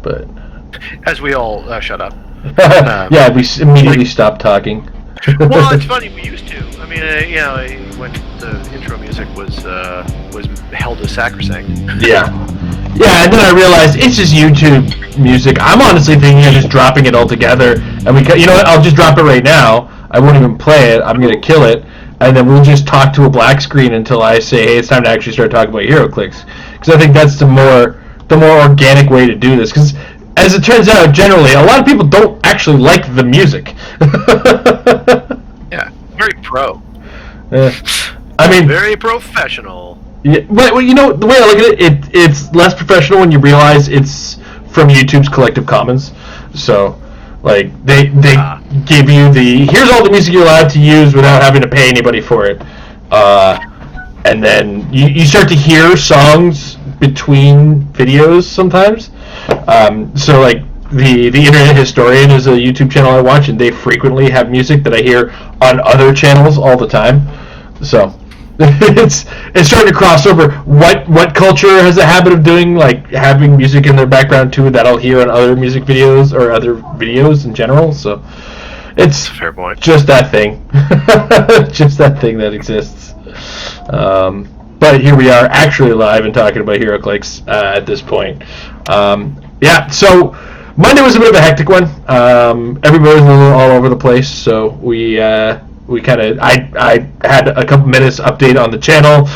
But as we all shut up. Yeah, we immediately stopped talking. Well, it's funny. We used to. I mean, when the intro music was held as sacrosanct. Yeah, and then I realized it's just YouTube music. I'm honestly thinking of just dropping it all together, and you know what? I'll just drop it right now. I won't even play it. I'm gonna kill it, and then we'll just talk to a black screen until I say, "Hey, it's time to actually start talking about Heroclix," because I think that's the more organic way to do this. Because as it turns out, generally, a lot of people don't actually like the music. Yeah, very pro. I mean, very professional. Yeah, but you know the way I look at it's less professional when you realize it's from YouTube's Collective Commons. So, like they give you here's all the music you're allowed to use without having to pay anybody for it, and then you start to hear songs between videos sometimes. So like the Internet Historian is a YouTube channel I watch, and they frequently have music that I hear on other channels all the time. So it's starting to cross over. What culture has a habit of doing, like having music in their background too that I'll hear on other music videos or other videos in general. So it's a fair point. Just that thing, just that thing that exists. But here we are, actually live and talking about Heroclix at this point. Yeah, so Monday was a bit of a hectic one. Everybody was a little all over the place, so we kind of I had a couple minutes update on the channel,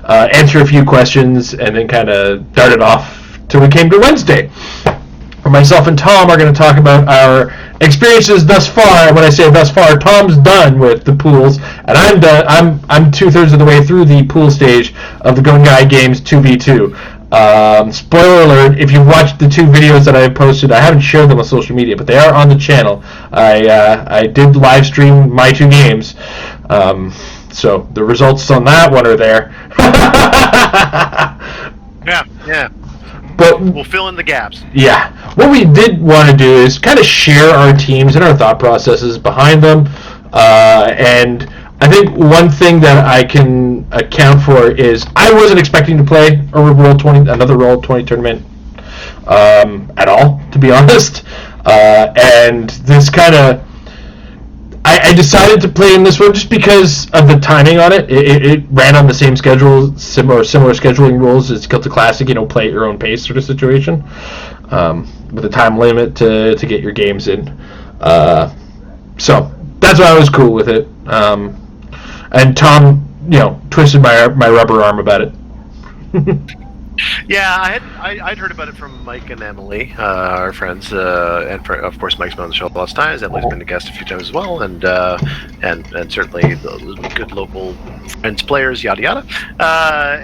answer a few questions, and then kind of darted off till we came to Wednesday. Myself and Tom are going to talk about our experiences thus far. When I say thus far, Tom's done with the pools, and I'm done. I'm 2/3 of the way through the pool stage of the Gongaii games 2v2. Spoiler alert, if you've watched the two videos that I have posted, I haven't shared them on social media, but they are on the channel. I did live stream my two games, so the results on that one are there. Yeah. But we'll fill in the gaps. Yeah. What we did want to do is kind of share our teams and our thought processes behind them, and I think one thing that I can account for is I wasn't expecting to play another Roll20 tournament at all, to be honest. And this kind of, I decided to play in this one just because of the timing on it. It ran on the same schedule, similar scheduling rules as Kilta Classic, play at your own pace sort of situation, with a time limit to get your games in. So that's why I was cool with it. And Tom, twisted my rubber arm about it. Yeah, I'd heard about it from Mike and Emily, our friends, and of course Mike's been on the show lots of times. Emily's been a guest a few times as well, and certainly the good local friends, players, yada yada.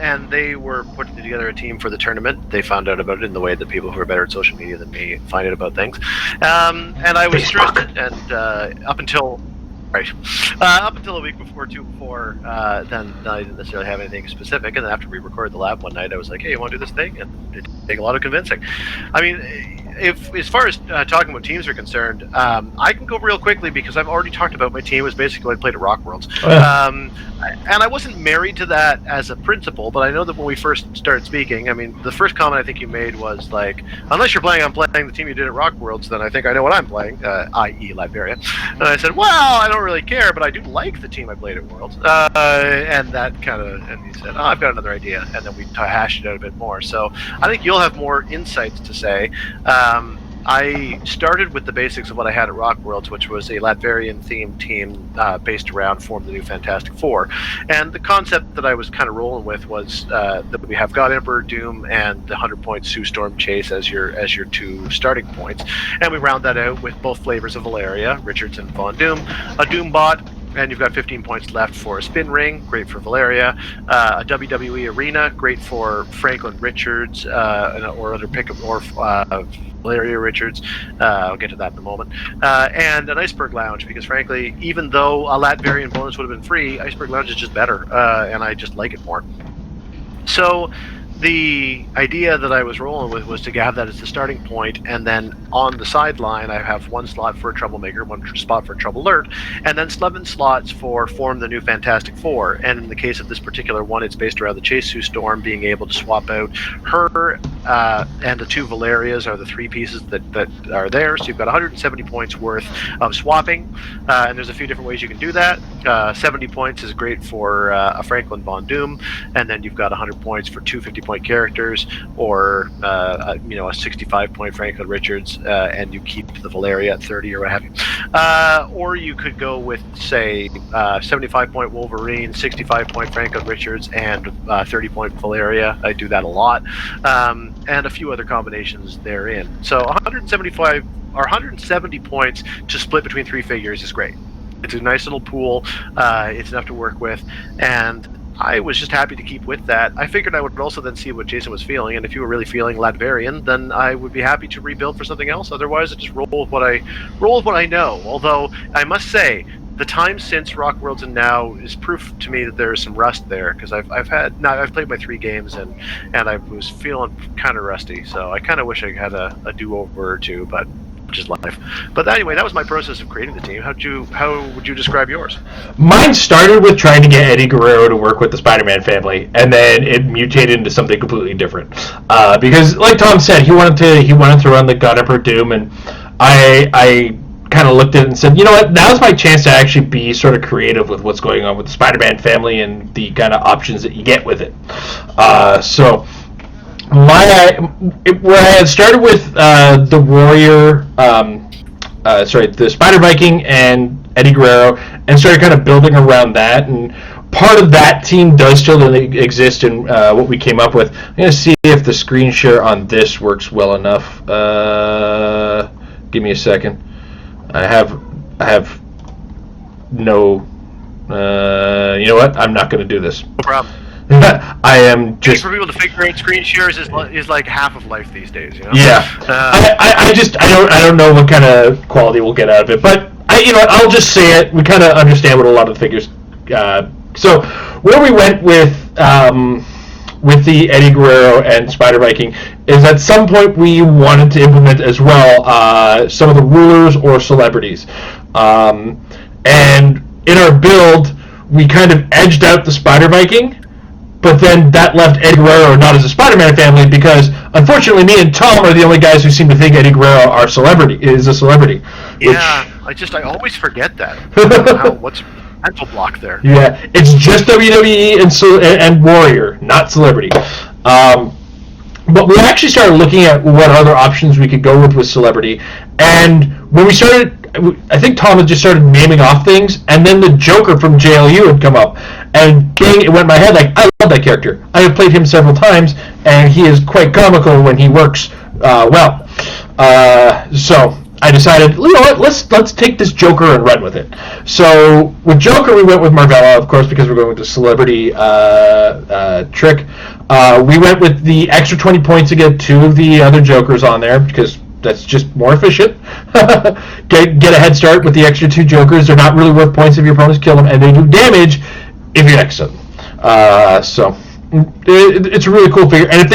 And they were putting together a team for the tournament. They found out about it in the way that people who are better at social media than me find out about things. And I was interested, and up until a week before, then I didn't necessarily have anything specific. And then after we recorded the lab one night, I was like, hey, you want to do this thing? And it did take a lot of convincing. I mean, as far as talking about teams are concerned, I can go real quickly because I've already talked about my team was basically I played at Rock Worlds. And I wasn't married to that as a principle, but I know that when we first started speaking, I mean, the first comment I think you made was like, unless you're planning on playing the team you did at Rock Worlds, then I think I know what I'm playing, i.e. Liberia. And I said, well, I don't really care, but I do like the team I played at Worlds. And that kind of, and he said, oh, I've got another idea. And then we hashed it out a bit more. So I think you'll have more insights to say. I started with the basics of what I had at Rock Worlds, which was a Latvian-themed team based around Form the New Fantastic Four. And the concept that I was kind of rolling with was that we have God Emperor, Doom, and the 100-point Sue Storm Chase as your two starting points. And we round that out with both flavors of Valeria, Richards and Von Doom, a Doom bot, and you've got 15 points left for a Spin Ring, great for Valeria, a WWE Arena, great for Franklin Richards, or other pickup, or Valeria Richards. I'll get to that in a moment. And an Iceberg Lounge, because frankly, even though a Latvian bonus would have been free, Iceberg Lounge is just better, and I just like it more. So the idea that I was rolling with was to have that as the starting point, and then on the sideline I have one slot for a Troublemaker, one spot for a Trouble Alert, and then 11 slots for Form the New Fantastic Four. And in the case of this particular one, it's based around the Chase Sue Storm being able to swap out her and the 2 Valerias are the 3 pieces that are there. So you've got 170 points worth of swapping, and there's a few different ways you can do that. 70 points is great for a Franklin Von Doom, and then you've got 100 points for 2 50-point characters, or a 65-point Franklin Richards, and you keep the Valeria at 30 or what have you. Or you could go with, say, 75-point Wolverine, 65-point Franklin Richards, and 30-point Valeria. I do that a lot, and a few other combinations therein. So 175 or 170 points to split between 3 figures is great. It's a nice little pool. It's enough to work with, and I was just happy to keep with that. I figured I would also then see what Jason was feeling, and if you were really feeling Latverian, then I would be happy to rebuild for something else. Otherwise, I just roll with what I know. Although I must say, the time since Rock Worlds and now is proof to me that there is some rust there, because I've played my 3 games and I was feeling kind of rusty. So I kind of wish I had a do-over or 2, but which is life. But anyway, that was my process of creating the team. How would you describe yours? Mine started with trying to get Eddie Guerrero to work with the Spider-Man family, and then it mutated into something completely different. Because, like Tom said, he wanted to run the God Emperor Doom, and I kind of looked at it and said, you know what, now's my chance to actually be sort of creative with what's going on with the Spider-Man family and the kind of options that you get with it. So where I had started with the Warrior, the Spider Viking and Eddie Guerrero, and started kind of building around that, and part of that team does still exist in what we came up with. I'm going to see if the screen share on this works well enough. Give me a second. I have no. You know what? I'm not going to do this. No problem. I am just for people to figure out screen shares is like half of life these days. You know? Yeah. I don't know what kind of quality we'll get out of it, but I'll just say it. We kind of understand what a lot of the figures. So where we went with the Eddie Guerrero and Spider Viking is at some point we wanted to implement as well some of the rulers or celebrities, and in our build we kind of edged out the Spider Viking, but then that left Eddie Guerrero not as a Spider-Man family, because unfortunately me and Tom are the only guys who seem to think Eddie Guerrero is a celebrity. Yeah, I always forget that. What's mental block there? Yeah, it's just WWE and Warrior, not celebrity. But we actually started looking at what other options we could go with celebrity, and when we started, I think Tom had just started naming off things, and then the Joker from JLU had come up, and dang, it went in my head, like, I love that character. I have played him several times, and he is quite comical when he works well. So I decided, you know what, let's take this Joker and run with it. So with Joker, we went with Marvella, of course, because we're going with the celebrity trick. We went with the extra 20 points to get 2 of the other Jokers on there, because that's just more efficient. Get a head start with the extra 2 Jokers. They're not really worth points if your opponents kill them, and they do damage if you X them. So it's a really cool figure. And if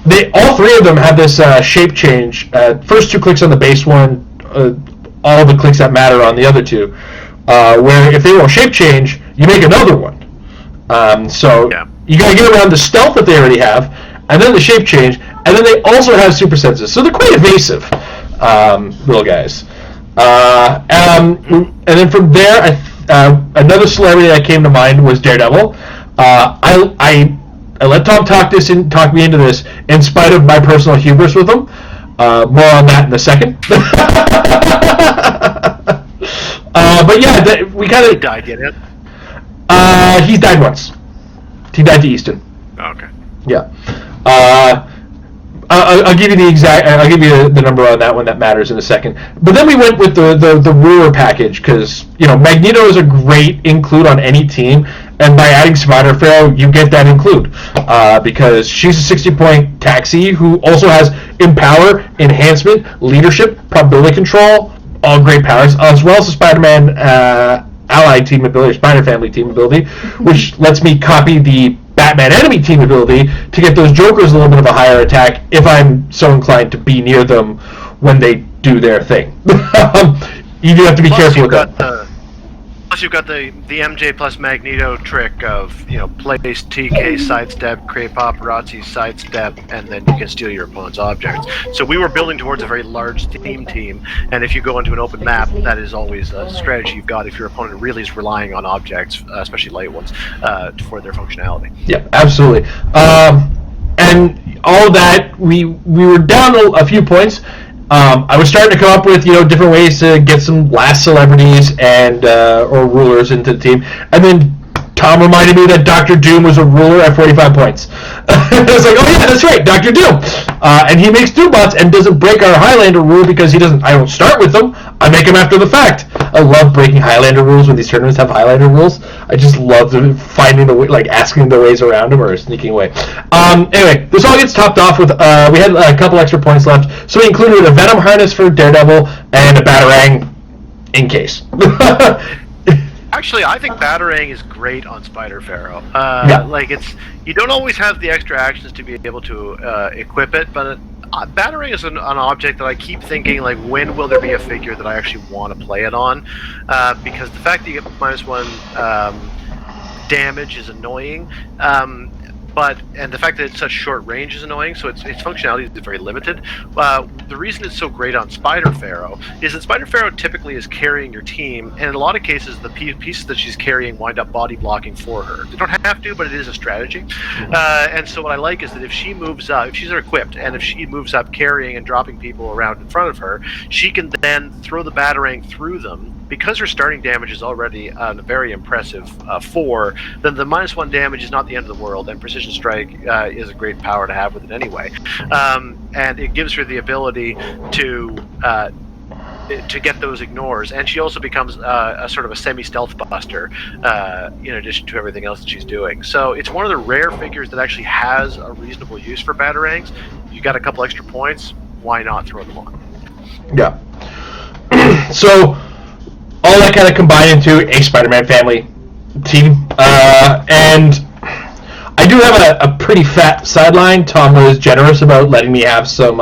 they all 3 of them have this shape change. First 2 clicks on the base one, all the clicks that matter on the other 2. Where if they will shape change, you make another one. So you gotta get around the stealth that they already have, and then the shape change, and then they also have super senses. So they're quite evasive, little guys. And then from there, another celebrity that came to mind was Daredevil. I let Tom talk me into this, in spite of my personal hubris with him. More on that in a second. But yeah, we kind of died yet. He's died once. He died to Easton. Oh, okay. Yeah. I'll give you the exact. I'll give you the number on that one that matters in a second. But then we went with the ruler package, because Magneto is a great include on any team, and by adding Spider Pharaoh, you get that include, because she's a 60-point taxi who also has Empower, Enhancement, Leadership, Probability Control, all great powers, as well as the Spider-Man allied team ability, or Spider Family team ability, which lets me copy the Batman enemy team ability to get those Jokers a little bit of a higher attack if I'm so inclined to be near them when they do their thing. You do have to be careful with that. Plus, you've got the MJ plus Magneto trick of place TK sidestep, create paparazzi sidestep, and then you can steal your opponent's objects. So we were building towards a very large team, and if you go into an open map, that is always a strategy you've got if your opponent really is relying on objects, especially light ones, for their functionality. Yeah, absolutely. And all that, we were down a few points. I was starting to come up with different ways to get some last celebrities and or rulers into the team, and then Tom reminded me that Dr. Doom was a ruler at 45 points. I was like, oh yeah, that's right, Dr. Doom. And he makes Doombots and doesn't break our Highlander rule because he doesn't. I don't start with them. I make them after the fact. I love breaking Highlander rules when these tournaments have Highlander rules. I just love finding the way, like asking the ways around them or sneaking away. Anyway, this all gets topped off with we had a couple extra points left, so we included a Venom harness for Daredevil and a Batarang in case. Actually, I think Batarang is great on Spider Pharaoh. Yeah. Like you don't always have the extra actions to be able to equip it, but Batarang is an object that I keep thinking, like, when will there be a figure that I actually want to play it on? Because the fact that you get -1 damage is annoying. And the fact that it's such short range is annoying, so its functionality is very limited. The reason it's so great on Spider Pharaoh is that Spider Pharaoh typically is carrying your team, and in a lot of cases the pieces that she's carrying wind up body blocking for her. They don't have to, but it is a strategy. And so what I like is that if she moves up, if she's equipped, and if she moves up carrying and dropping people around in front of her, she can then throw the Batarang through them. Because her starting damage is already a very impressive 4, then the -1 damage is not the end of the world, and Precision Strike is a great power to have with it anyway. And it gives her the ability to get those ignores, and she also becomes a sort of a semi-stealth buster in addition to everything else that she's doing. So it's one of the rare figures that actually has a reasonable use for Batarangs. You got a couple extra points, why not throw them on? Yeah. So all that kind of combined into a Spider-Man family team, and I do have a pretty fat sideline. Tom was generous about letting me have some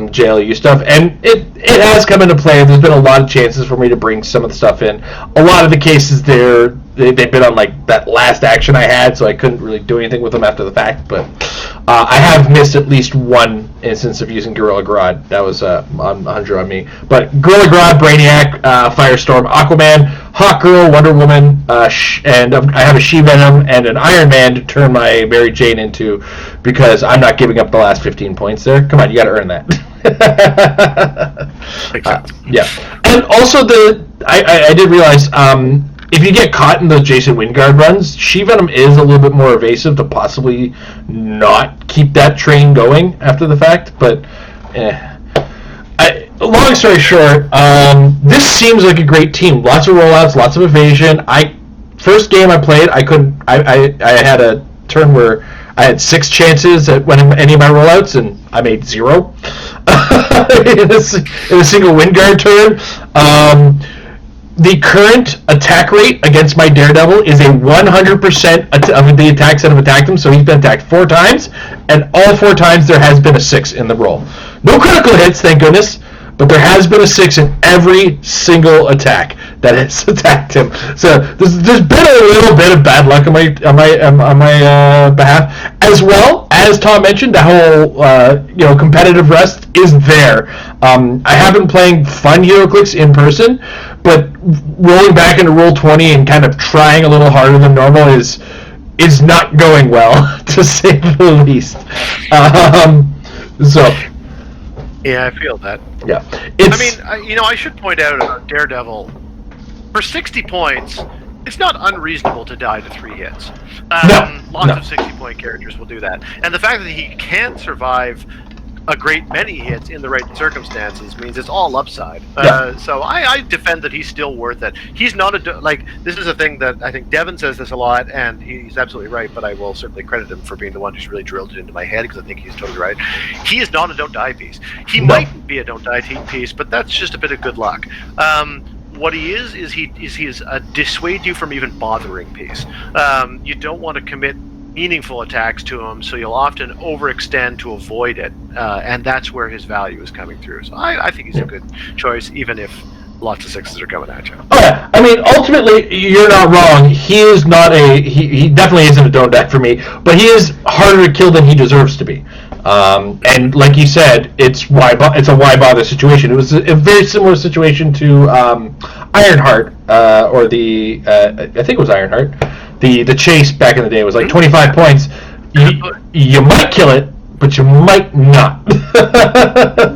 JLU stuff, and it has come into play. There's been a lot of chances for me to bring some of the stuff in. A lot of the cases they've been on like that last action I had, so I couldn't really do anything with them after the fact, but I have missed at least one instance of using Gorilla Grodd. That was on 100 on me. But Gorilla Grodd, Brainiac, Firestorm, Aquaman, Hawkgirl, Wonder Woman, and I have a She-Venom and an Iron Man to turn my Mary Jane into, because I'm not giving up the last 15 points there. Come on, you got to earn that. Yeah. And also I did realize if you get caught in those Jason Wingard runs, She-Venom is a little bit more evasive to possibly not keep that train going after the fact, but long story short, this seems like a great team. Lots of rollouts, lots of evasion. First game I played, I had a turn where I had 6 chances at winning any of my rollouts, and I made 0 in a single Wingard turn. The current attack rate against my Daredevil is a 100% of the attacks that have attacked him, so he's been attacked 4 times, and all 4 times there has been a 6 in the roll. No critical hits, thank goodness, but there has been a 6 in every single attack that has attacked him. So there's been a little bit of bad luck on my behalf, as well as Tom mentioned. The whole competitive rest is there. I have been playing fun Heroclix in person, but rolling back into Roll20 and kind of trying a little harder than normal is not going well, to say the least. So. Yeah, I feel that. Yeah. I should point out about Daredevil, for 60 points, it's not unreasonable to die to 3 hits. Lots of 60-point characters will do that. And the fact that he can survive a great many hits in the right circumstances means it's all upside. So I defend that he's still worth it. He's not this is a thing that I think Devin says this a lot, and he's absolutely right, but I will certainly credit him for being the one who's really drilled it into my head, because I think he's totally right. He is not a don't die piece. He might be a don't die piece, but that's just a bit of good luck. What he is a dissuade you from even bothering piece. You don't want to commit meaningful attacks to him, so you'll often overextend to avoid it, and that's where his value is coming through. So I think he's a good choice, even if lots of sixes are coming at you. Oh yeah, I mean, ultimately, you're not wrong. He is not he definitely isn't a don't die for me, but he is harder to kill than he deserves to be. And like you said, it's a why bother situation. It was a very similar situation to Ironheart, or the I think it was Ironheart. The chase back in the day was like 25 points. You might kill it, but you might not.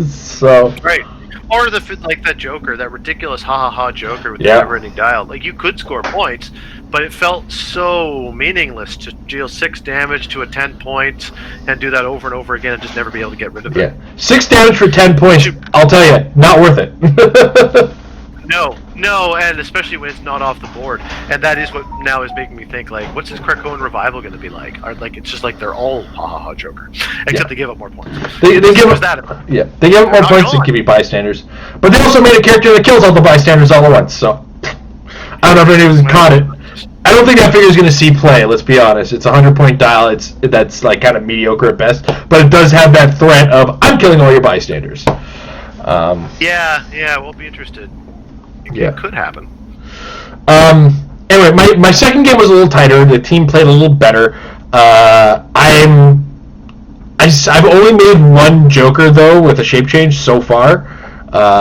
So right. Or like that Joker, that ridiculous ha ha ha Joker with the Yeah. never-ending dial. Like, you could score points, but it felt so meaningless to deal 6 damage to a 10 points and do that over and over again and just never be able to get rid of it. 6 damage for 10 points. I'll tell you, not worth it. No, and especially when it's not off the board. And that is what now is making me think, like, what's this Krakoan revival going to be like? It's just like they're all ha ha ha Joker, except they give up more points. They give up that. They give up more points than give you bystanders, but they also made a character that kills all the bystanders all at once. So I don't know if anyone's caught it. I don't think that figure is going to see play. Let's be honest. It's a 100-point dial. That's like kind of mediocre at best, but it does have that threat of I'm killing all your bystanders. We'll be interested. It could happen. Anyway, my second game was a little tighter. The team played a little better. I've only made one Joker though with a shape change so far,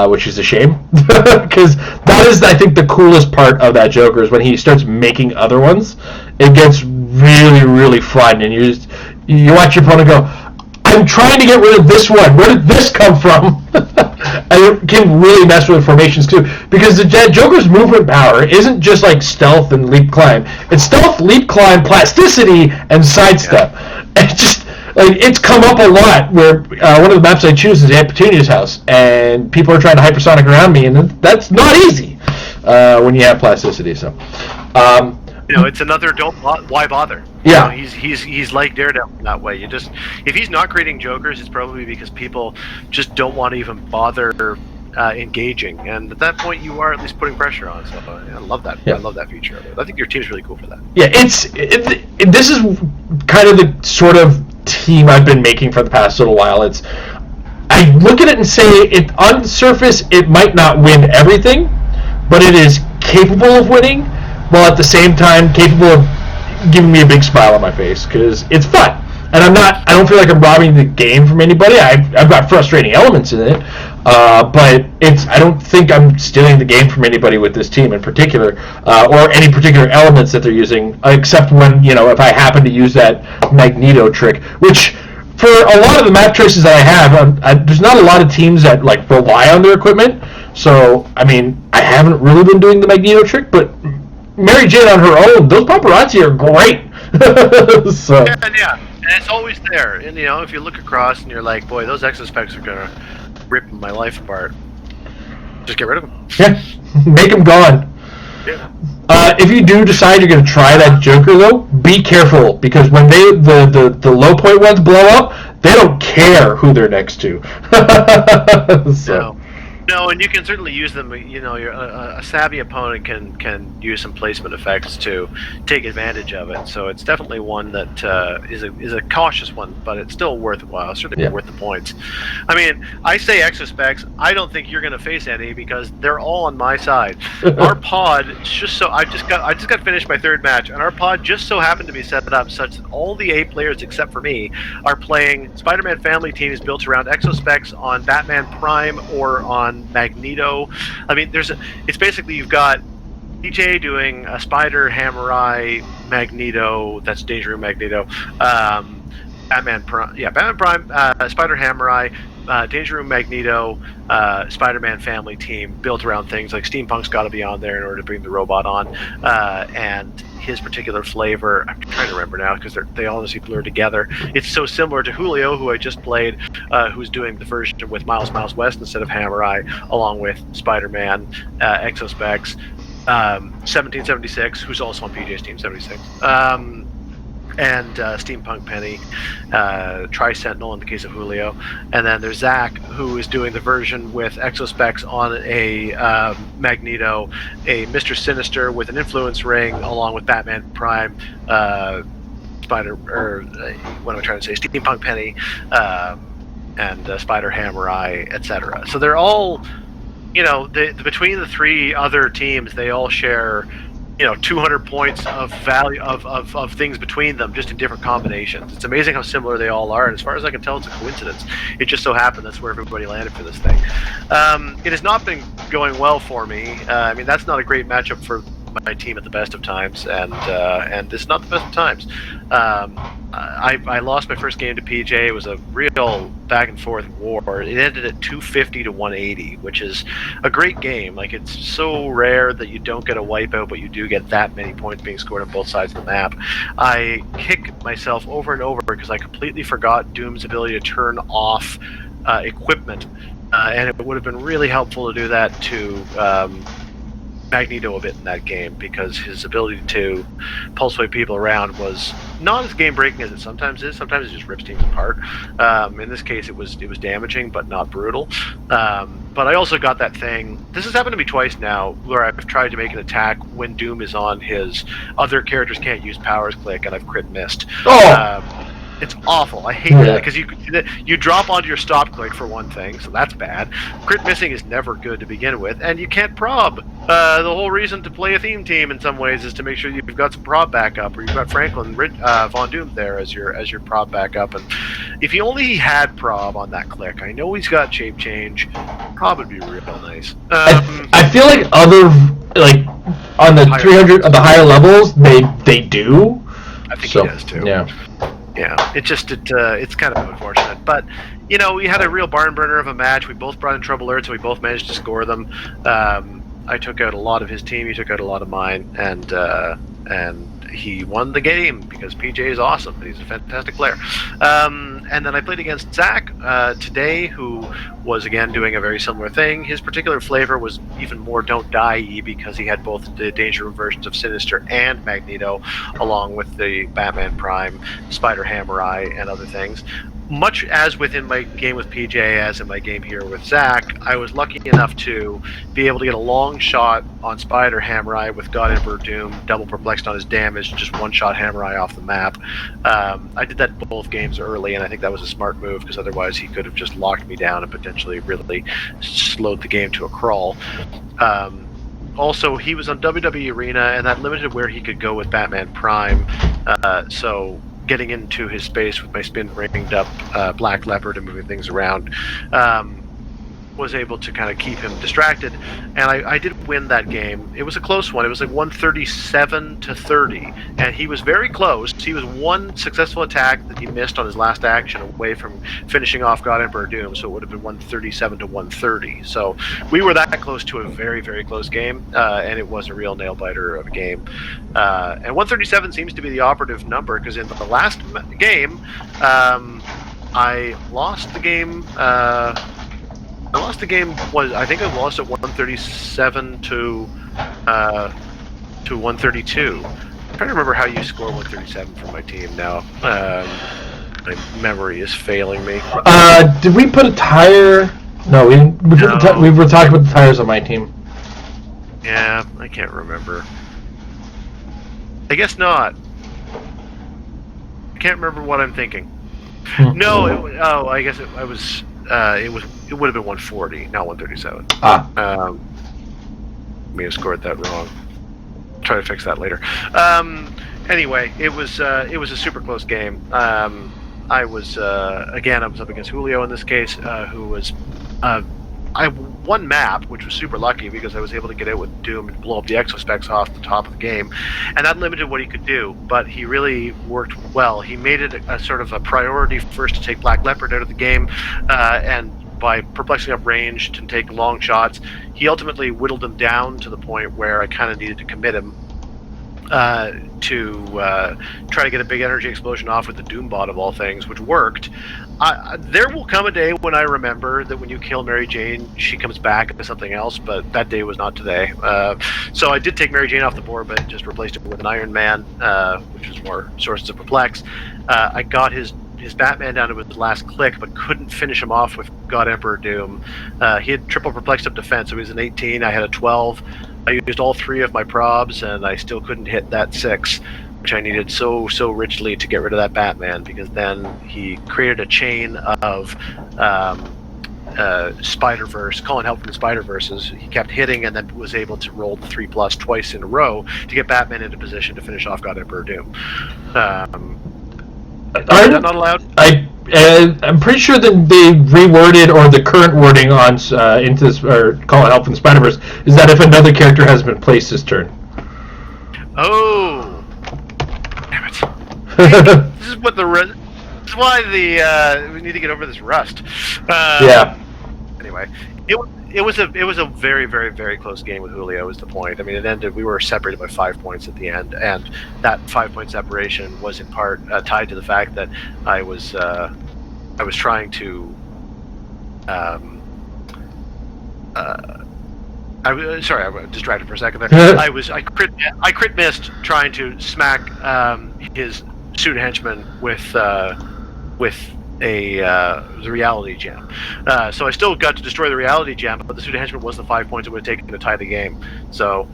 which is a shame because that is, I think, the coolest part of that Joker is when he starts making other ones. It gets really, really fun, and you watch your opponent go, I'm trying to get rid of this one. Where did this come from? And it can really mess with formations too, because the Joker's movement power isn't just like stealth and leap climb. It's stealth, leap climb, plasticity, and sidestep. And it's come up a lot where one of the maps I choose is Aunt Petunia's house, and people are trying to hypersonic around me, and that's not easy when you have plasticity. So. It's another why bother? Yeah. He's like Daredevil in that way. If he's not creating Jokers, it's probably because people just don't want to even bother engaging, and at that point, you are at least putting pressure on. So I love that. Yeah. I love that feature of it. I think your team's really cool for that. Yeah, this is kind of the sort of team I've been making for the past little while. I look at it and say, on the surface, it might not win everything, but it is capable of winning, while at the same time capable of giving me a big smile on my face, because it's fun. And I don't feel like I'm robbing the game from anybody. I've got frustrating elements in it, but I don't think I'm stealing the game from anybody with this team in particular, or any particular elements that they're using, except when, if I happen to use that Magneto trick, which for a lot of the map choices that I have, there's not a lot of teams that like rely on their equipment. So, I mean, I haven't really been doing the Magneto trick, but Mary Jane on her own, those paparazzi are great. So. Yeah, and it's always there. And if you look across and you're like, boy, those exo-specs are gonna rip my life apart, just get rid of them. Yeah, make them gone. Yeah. If you do decide you're gonna try that Joker though, be careful, because when the low point ones blow up, they don't care who they're next to. So. No, and you can certainly use them. A savvy opponent can use some placement effects to take advantage of it. So it's definitely one that is a cautious one, but it's still worthwhile. Certainly worth the points. I mean, I say exospecs. I don't think you're going to face any because they're all on my side. Our pod I just got finished my third match, and our pod just so happened to be set up such that all the 8 players except for me are playing Spider-Man family teams built around exospecs on Batman Prime or on Magneto. I mean, it's basically you've got DJ doing a Spider, Hammer-Eye, Magneto, that's Danger Room Magneto, Batman Prime, Spider, Hammer-Eye, Danger Room Magneto, Spider-Man family team built around things like Steampunk's got to be on there in order to bring the robot on, and his particular flavor, I'm trying to remember now because they honestly blur together. It's so similar to Julio, who I just played, who's doing the version with Miles West instead of Hammer-Eye, along with Spider-Man, Exospecs, 1776, who's also on PJ's Team 76, and Steampunk Penny, Tri-Sentinel in the case of Julio, and then there's Zach, who is doing the version with Exospecs on a Magneto, a Mr. Sinister with an Influence Ring, along with Batman Prime, Steampunk Penny, and Spider, Hammer-Eye, etc. So they're all between the three other teams, they all share 200 points of value of things between them, just in different combinations. It's amazing how similar they all are, and as far as I can tell, it's a coincidence. It just so happened that's where everybody landed for this thing. It has not been going well for me. I mean, that's not a great matchup for my team at the best of times, and it's not the best of times. I lost my first game to PJ. It was a real back and forth war. It ended at 250 to 180, which is a great game. Like, it's so rare that you don't get a wipeout, but you do get that many points being scored on both sides of the map. I kick myself over and over because I completely forgot Doom's ability to turn off equipment, and it would have been really helpful to do that to Magneto a bit in that game, because his ability to pulse wave people around was not as game breaking as it sometimes is. Sometimes it just rips teams apart. In this case, it was damaging but not brutal. But I also got that thing. This has happened to me twice now, where I've tried to make an attack when Doom is on his other characters can't use powers click, and I've crit missed. It's awful. I hate that, because you drop onto your stop click for one thing, so that's bad. Crit missing is never good to begin with, and you can't prob. The whole reason to play a theme team in some ways is to make sure you've got some prob backup, or you've got Franklin Von Doom there as your prob backup. And if he only had prob on that click, I know he's got shape change. Prob would be real nice. I feel like on the 300 of the higher levels, they do. I think he does too. Yeah. Yeah, it's kind of unfortunate, but we had a real barn burner of a match. We both brought in trouble alerts, and we both managed to score them. I took out a lot of his team, he took out a lot of mine, and he won the game because PJ is awesome. He's a fantastic player. And then I played against Zach today, who was again doing a very similar thing. His particular flavor was even more Don't Die-y, because he had both the Danger Room versions of Sinister and Magneto, along with the Batman Prime, Spider Hammer Eye, and other things. Much as within my game with PJ, as in my game here with Zach, I was lucky enough to be able to get a long shot on Spider Hammer Eye with God Emperor Doom, double perplexed on his damage, just one-shot Hammer Eye off the map. I did that both games early, and I think that was a smart move, because otherwise he could have just locked me down and potentially really slowed the game to a crawl. Also, he was on WWE Arena, and that limited where he could go with Batman Prime, so getting into his space with my spin ringed up Black Leopard and moving things around was able to kind of keep him distracted, and I did win that game. It was a close one. It was like 137 to 30, and he was very close. He was one successful attack that he missed on his last action away from finishing off God Emperor Doom, so it would have been 137 to 130. So we were that close to a very, very close game, and it was a real nail-biter of a game. And 137 seems to be the operative number, because in the last game, I lost the game. I think I lost at 137 to 132. I'm trying to remember how you score 137 for my team now. My memory is failing me. Did we put a tire? No, we didn't. We were talking about the tires on my team. Yeah, I can't remember. I guess not. I can't remember what I'm thinking. No, I guess it would have been 140, not 137. May have scored that wrong. Try to fix that later. Anyway, it was a super close game. I was up against Julio in this case, who was I won map, which was super lucky because I was able to get out with Doom and blow up the exospecs off the top of the game, and that limited what he could do, but he really worked well. He made it a sort of a priority first to take Black Leopard out of the game, and by perplexing up range to take long shots, he ultimately whittled him down to the point where I kind of needed to commit him to try to get a big energy explosion off with the Doombot of all things, which worked. There will come a day when I remember that when you kill Mary Jane, she comes back into something else, but that day was not today. So I did take Mary Jane off the board, but just replaced it with an Iron Man, which was more sources of perplex. I got his Batman down to his last click, but couldn't finish him off with God Emperor Doom. He had triple perplexed up defense, so he was an 18, I had a 12. I used all three of my probs, and I still couldn't hit that 6, which I needed so richly to get rid of that Batman, because then he created a chain of Spider-Verse, calling help from the Spider-Verses. He kept hitting and then was able to roll the 3+ twice in a row to get Batman into position to finish off God Emperor Doom. Is that not allowed? I'm pretty sure that they reworded, or the current wording on into this, or calling help from the Spider-Verse, is that if another character has been placed this turn. Oh, damn it! This is what this is why we need to get over this rust. Yeah. Anyway, it was a very, very, very close game with Julio. Is the point? I mean, it ended. We were separated by 5 points at the end, and that 5-point separation was in part tied to the fact that I was trying to. I was distracted for a second there. I crit missed trying to smack his student henchman with the reality gem. So I still got to destroy the reality gem, but the student henchman was the 5 points it would have taken to tie the game. So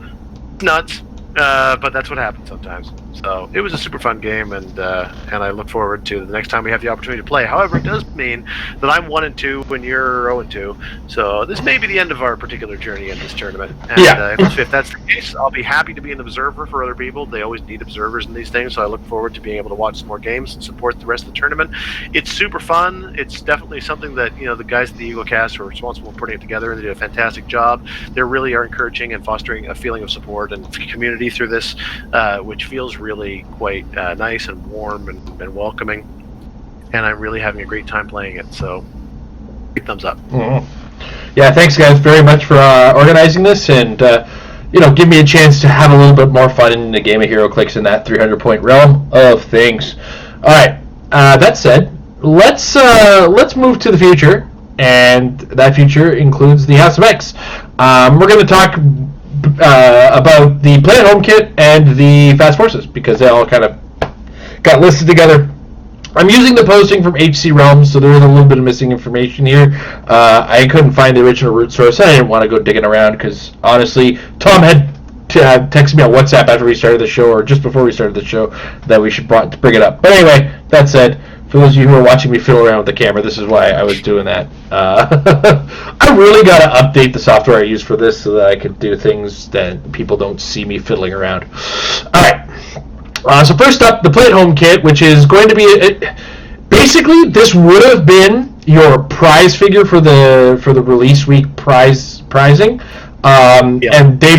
nuts, but that's what happens sometimes. So it was a super fun game, and I look forward to the next time we have the opportunity to play. However, it does mean that I'm 1-2 when you're 0-2. So this may be the end of our particular journey in this tournament. And if that's the case, I'll be happy to be an observer for other people. They always need observers in these things, so I look forward to being able to watch some more games and support the rest of the tournament. It's super fun. It's definitely something that the guys at the EagleCast are responsible for putting it together, and they did a fantastic job. They really are encouraging and fostering a feeling of support and community through this, which feels really quite nice and warm and welcoming, and I'm really having a great time playing it, so big thumbs up. Mm-hmm. Yeah, thanks guys very much for organizing this, and give me a chance to have a little bit more fun in the game of Heroclix in that 300-point realm of things. Alright, that said, let's move to the future, and that future includes the House of X. We're going to talk about the Play at Home kit and the Fast Forces, because they all kind of got listed together. I'm using the posting from HC Realms, so there is a little bit of missing information here. I couldn't find the original root source. I didn't want to go digging around because, honestly, Tom had texted me on WhatsApp after we started the show, or just before we started the show, that we should bring it up. But anyway, that said, for those of you who are watching me fiddle around with the camera, this is why I was doing that. I really got to update the software I use for this so that I could do things that people don't see me fiddling around. Alright, so first up, the Play at Home kit, which is going to be... basically, this would have been your prize figure for the release week pricing. And they...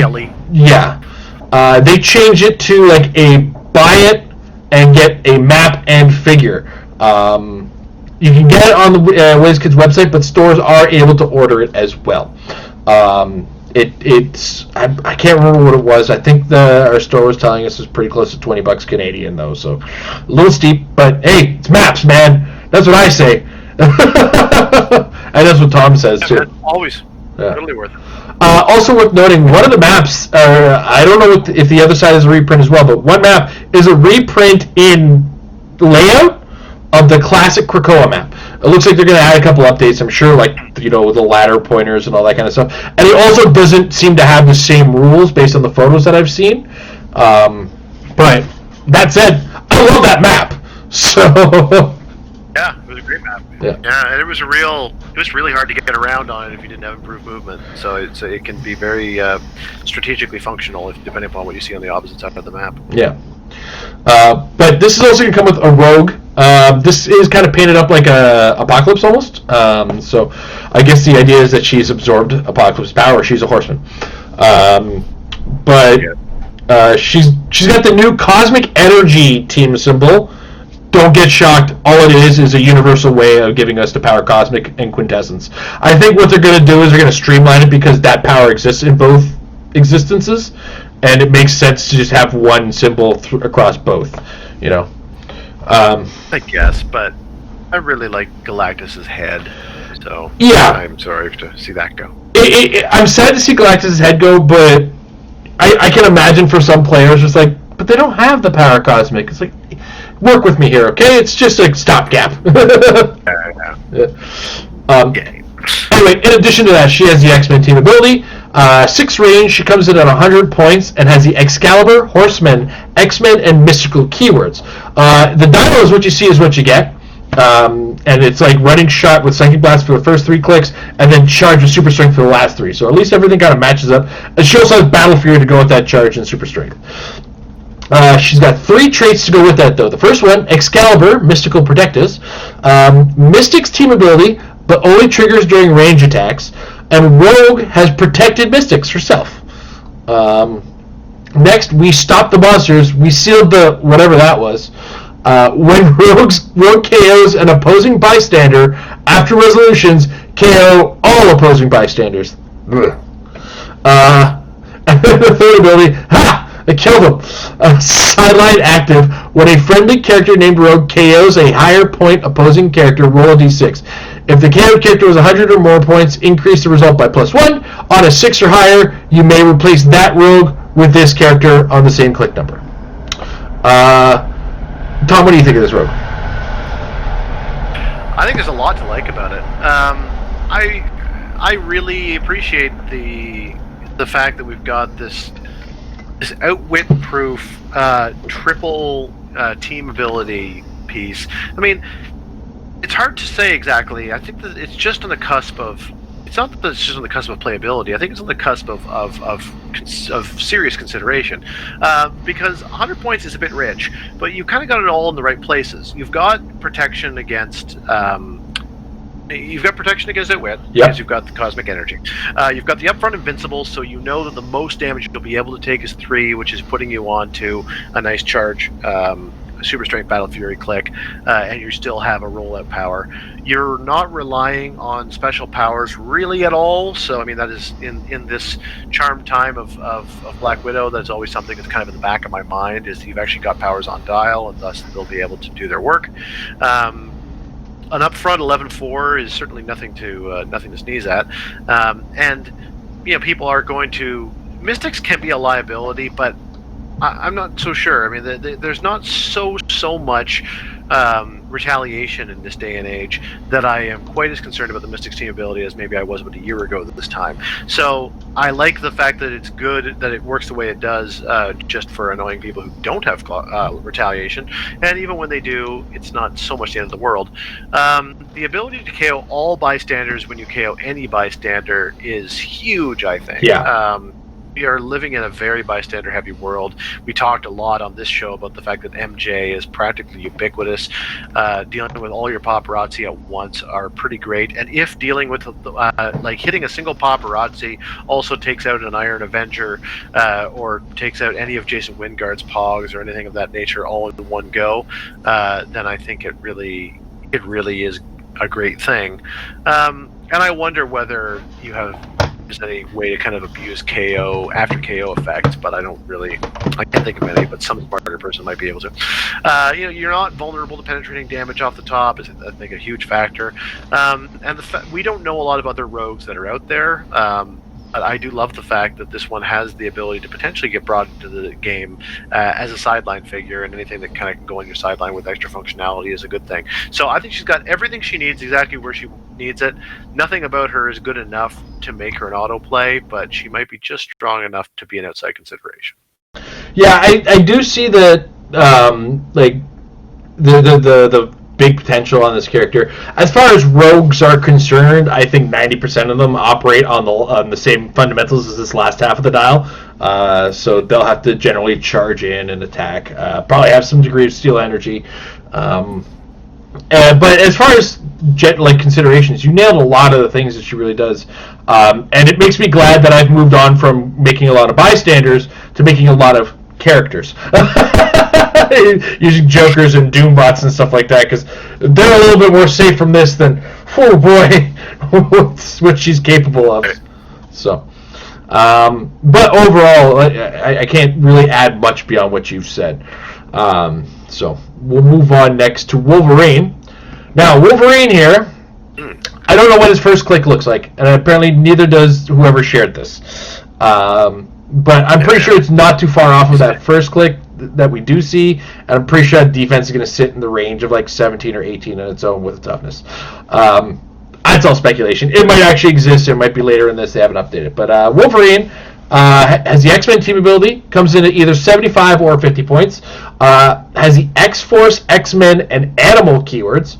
they changed it to like a buy it and get a map and figure. You can get it on the WizKids website, but stores are able to order it as well. It's I can't remember what it was. I think our store was telling us it's pretty close to $20 Canadian though, so a little steep. But hey, it's maps, man. That's what I say, and that's what Tom says too. Man, always, totally worth it. Also worth noting, one of the maps, I don't know if the other side is a reprint as well, but one map is a reprint in layout of the classic Krakoa map. It looks like they're going to add a couple updates, I'm sure, like, with the ladder pointers and all that kind of stuff. And it also doesn't seem to have the same rules based on the photos that I've seen. But that said, I love that map. So... yeah, it was a great map. Yeah, and it was really hard to get around on it if you didn't have improved movement. So it can be very strategically functional depending upon what you see on the opposite side of the map. Yeah. But this is also going to come with a rogue. This is kind of painted up like a Apocalypse almost. So I guess the idea is that she's absorbed Apocalypse power. She's a horseman. But she's got the new Cosmic Energy team symbol. Don't get shocked. All it is a universal way of giving us the power Cosmic and Quintessence. I think what they're going to do is they're going to streamline it because that power exists in both existences, and it makes sense to just have one symbol across both. I guess, but I really like Galactus's head, so yeah, I'm sorry to see that go. I'm sad to see Galactus's head go, but I can imagine for some players it's like, but they don't have the power Cosmic. It's like, work with me here, okay? It's just a stopgap. Anyway, in addition to that, she has the X-Men team ability. 6 range, she comes in at 100 points and has the Excalibur, Horsemen, X-Men, and Mystical keywords. The dial is what you see is what you get. And it's like running shot with Psychic Blast for the first 3 clicks, and then charge with Super Strength for the last 3. So at least everything kind of matches up. And she also has Battle Fury to go with that charge and Super Strength. She's got 3 traits to go with that, though. The first one, Excalibur, Mystical Protectus. Mystic's team ability, but only triggers during range attacks. And Rogue has Protected Mystics herself. Next, we stop the monsters. We sealed the whatever that was. When Rogue KOs an opposing bystander, after resolutions, KO all opposing bystanders. And then the third ability, I killed him. Sideline active. When a friendly character named Rogue KOs a higher point opposing character, roll a d6. If the KO character was 100 or more points, increase the result by +1. On a 6 or higher, you may replace that Rogue with this character on the same click number. Tom, what do you think of this Rogue? I think there's a lot to like about it. I really appreciate the fact that we've got this outwit-proof triple team ability piece. I mean, it's hard to say exactly. I think that it's just on the cusp of. It's not that it's just on the cusp of playability. I think it's on the cusp of serious consideration, because 100 points is a bit rich, but you've kind of got it all in the right places. You've got protection against. You've got protection against outwit, because you've got the cosmic energy. You've got the upfront invincible, so you know that the most damage you'll be able to take is 3, which is putting you on to a nice charge, Super Strength Battle Fury click, and you still have a rollout power. You're not relying on special powers really at all, so I mean that is in this charmed time of Black Widow, that's always something that's kind of in the back of my mind, is you've actually got powers on dial, and thus they'll be able to do their work. An upfront 11-4 is certainly nothing to sneeze at, and people are going to. Mystics can be a liability, but I'm not so sure. I mean, there's not so much retaliation in this day and age that I am quite as concerned about the Mystics team ability as maybe I was about a year ago at this time. So I like the fact that it's good, that it works the way it does, just for annoying people who don't have retaliation. And even when they do, it's not so much the end of the world. The ability to KO all bystanders when you KO any bystander is huge, I think. Yeah. We are living in a very bystander-heavy world. We talked a lot on this show about the fact that MJ is practically ubiquitous. Dealing with all your paparazzi at once are pretty great. And if dealing with, like hitting a single paparazzi also takes out an Iron Avenger, or takes out any of Jason Wingard's Pogs or anything of that nature all in one go, then I think it really is a great thing. And I wonder whether there's any way to kind of abuse KO after KO effects, but I can't think of any, but some smarter person might be able to. You're not vulnerable to penetrating damage off the top is, I think, a huge factor. And we don't know a lot of other rogues that are out there. But I do love the fact that this one has the ability to potentially get brought into the game as a sideline figure, and anything that kind of can go on your sideline with extra functionality is a good thing. So I think she's got everything she needs exactly where she needs it. Nothing about her is good enough to make her an autoplay, but she might be just strong enough to be an outside consideration. Yeah, I do see that, like, the big potential on this character. As far as rogues are concerned, I think 90% of them operate on the same fundamentals as this last half of the dial. So they'll have to generally charge in and attack. Probably have some degree of steal energy. But as far as considerations, you nailed a lot of the things that she really does. And it makes me glad that I've moved on from making a lot of bystanders to making a lot of characters. Using Jokers and Doombots and stuff like that, because they're a little bit more safe from this than, oh boy, what she's capable of. So, but overall, I can't really add much beyond what you've said. So we'll move on next to Wolverine. Now, Wolverine here, I don't know what his first click looks like, and apparently neither does whoever shared this. But I'm pretty sure it's not too far off of that first click that we do see, and I'm pretty sure that defense is going to sit in the range of like 17 or 18 on its own with toughness. That's all speculation. It might actually exist. It might be later in this. They haven't updated. But Wolverine has the X-Men team ability, comes in at either 75 or 50 points, has the X-Force, X-Men, and Animal keywords,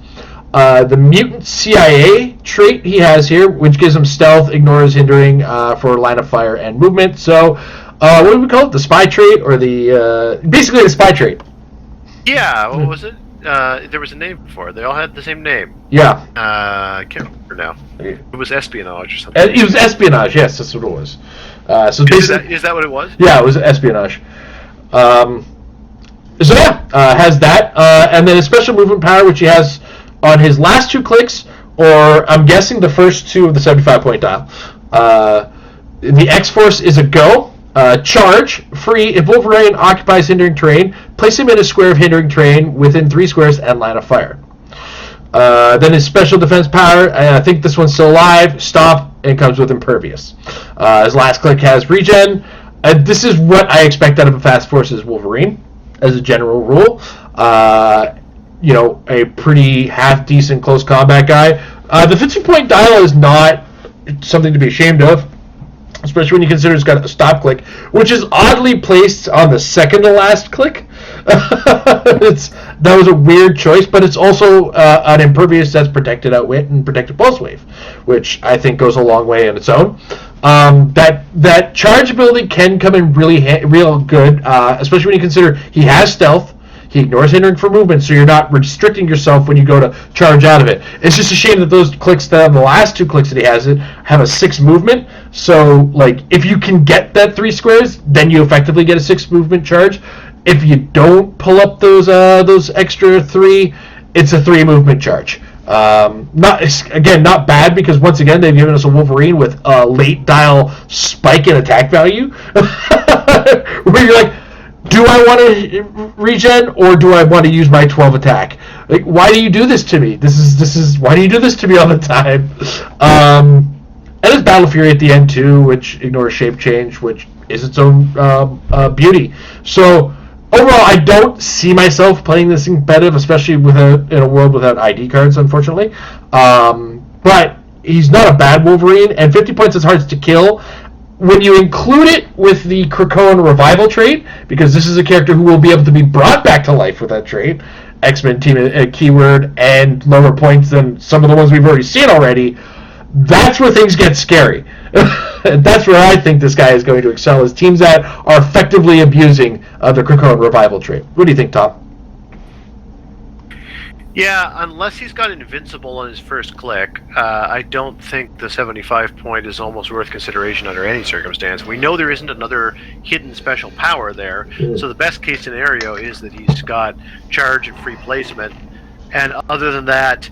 The mutant CIA trait he has here, which gives him stealth, ignores hindering for line of fire and movement. So, what do we call it? The spy trait, or basically the spy trait. Yeah, what was it? There was a name for it. They all had the same name. Yeah. I can't remember now. It was espionage or something. It was espionage, yes, that's what it was. So is that what it was? Yeah, it was espionage. Has that, and then a special movement power, which he has on his last 2 clicks, or I'm guessing the first 2 of the 75-point dial. The X-Force is a go. Charge, free, if Wolverine occupies hindering terrain, place him in a square of hindering terrain within 3 squares and line of fire. Then his special defense power, I think this one's still alive, stop, and comes with impervious. His last click has regen. This is what I expect out of a Fast Forces Wolverine, as a general rule. A pretty half-decent close combat guy. The 50-point dial is not something to be ashamed of, especially when you consider it's got a stop click, which is oddly placed on the second to last click. That was a weird choice, but it's also an impervious that's protected outwit and protected pulse wave, which I think goes a long way on its own. That charge ability can come in real good, especially when you consider he has stealth. He ignores hindering for movement, so you're not restricting yourself when you go to charge out of it. It's just a shame that those clicks, the last 2 clicks that he has, have a 6 movement. So, if you can get that 3 squares, then you effectively get a 6 movement charge. If you don't pull up those extra 3, it's a 3 movement charge. Not bad, because once again they've given us a Wolverine with a late dial spike in attack value, where you're like, do I want to regen, or do I want to use my 12 attack? Why do you do this to me? This is why do you do this to me all the time? And his Battle Fury at the end too, which ignores shape change, which is its own beauty. So overall, I don't see myself playing this competitive, especially in a world without ID cards, unfortunately. But he's not a bad Wolverine, and 50 points is hard to kill. When you include it with the Krakoan revival trait, because this is a character who will be able to be brought back to life with that trait, X-Men team keyword, and lower points than some of the ones we've already seen already, that's where things get scary. That's where I think this guy is going to excel, is teams that are effectively abusing the Krakoan revival trait. What do you think, Tom? Yeah, unless he's got Invincible on his first click, I don't think the 75 point is almost worth consideration under any circumstance. We know there isn't another hidden special power there, so the best case scenario is that he's got charge and free placement, and other than that,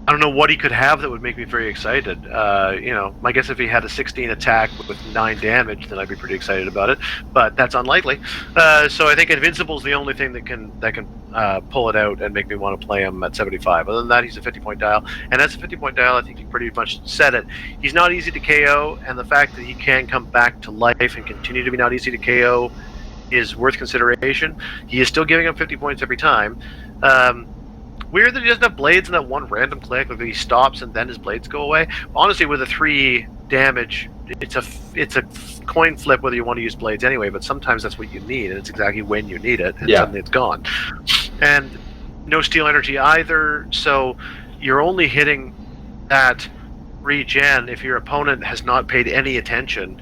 I don't know what he could have that would make me very excited. My guess if he had a 16 attack with 9 damage, then I'd be pretty excited about it. But that's unlikely. So I think Invincible's the only thing that can pull it out and make me want to play him at 75. Other than that, he's a 50-point dial, and that's a 50-point dial. I think you pretty much said it. He's not easy to KO, and the fact that he can come back to life and continue to be not easy to KO is worth consideration. He is still giving up 50 points every time. Weird that he doesn't have blades in that one random click, like he stops and then his blades go away. Honestly, with a 3 damage, it's a coin flip whether you want to use blades anyway, but sometimes that's what you need, and it's exactly when you need it, and suddenly it's gone. And no steel energy either, so you're only hitting that regen if your opponent has not paid any attention,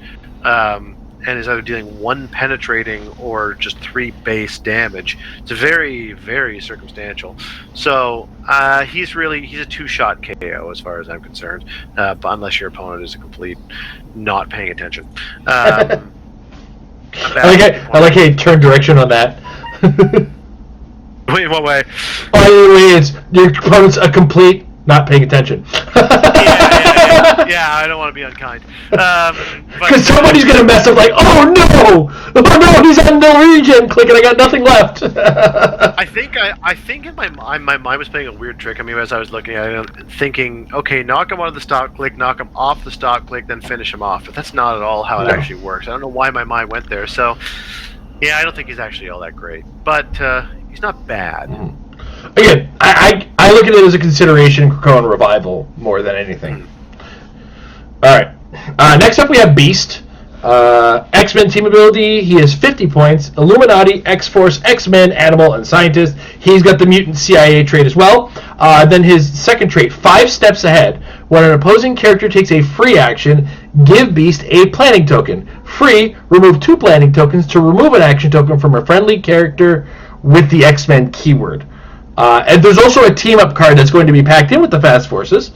and is either dealing 1 penetrating or just 3 base damage. It's very, very circumstantial. So he's a 2-shot KO as far as I'm concerned, but unless your opponent is a complete not paying attention. I like how you turn direction on that. Wait, in what way? It's your opponent's a complete not paying attention. Yeah, I don't want to be unkind. Because somebody's going to mess up oh no, he's on the regen click and I got nothing left. I think in my mind was playing a weird trick on me as I was looking at it, thinking, okay, knock him out of the stop click, knock him off the stop click, then finish him off. But that's not at all how it actually works. I don't know why my mind went there. So, yeah, I don't think he's actually all that great. But he's not bad. Again, I look at it as a consideration Krakoan revival more than anything. Alright. Next up we have Beast. X-Men team ability, he has 50 points. Illuminati, X-Force, X-Men, Animal, and Scientist. He's got the Mutant CIA trait as well. Then his second trait, 5 steps ahead. When an opposing character takes a free action, give Beast a planning token. Free, remove 2 planning tokens to remove an action token from a friendly character with the X-Men keyword. And there's also a team-up card that's going to be packed in with the Fast Forces.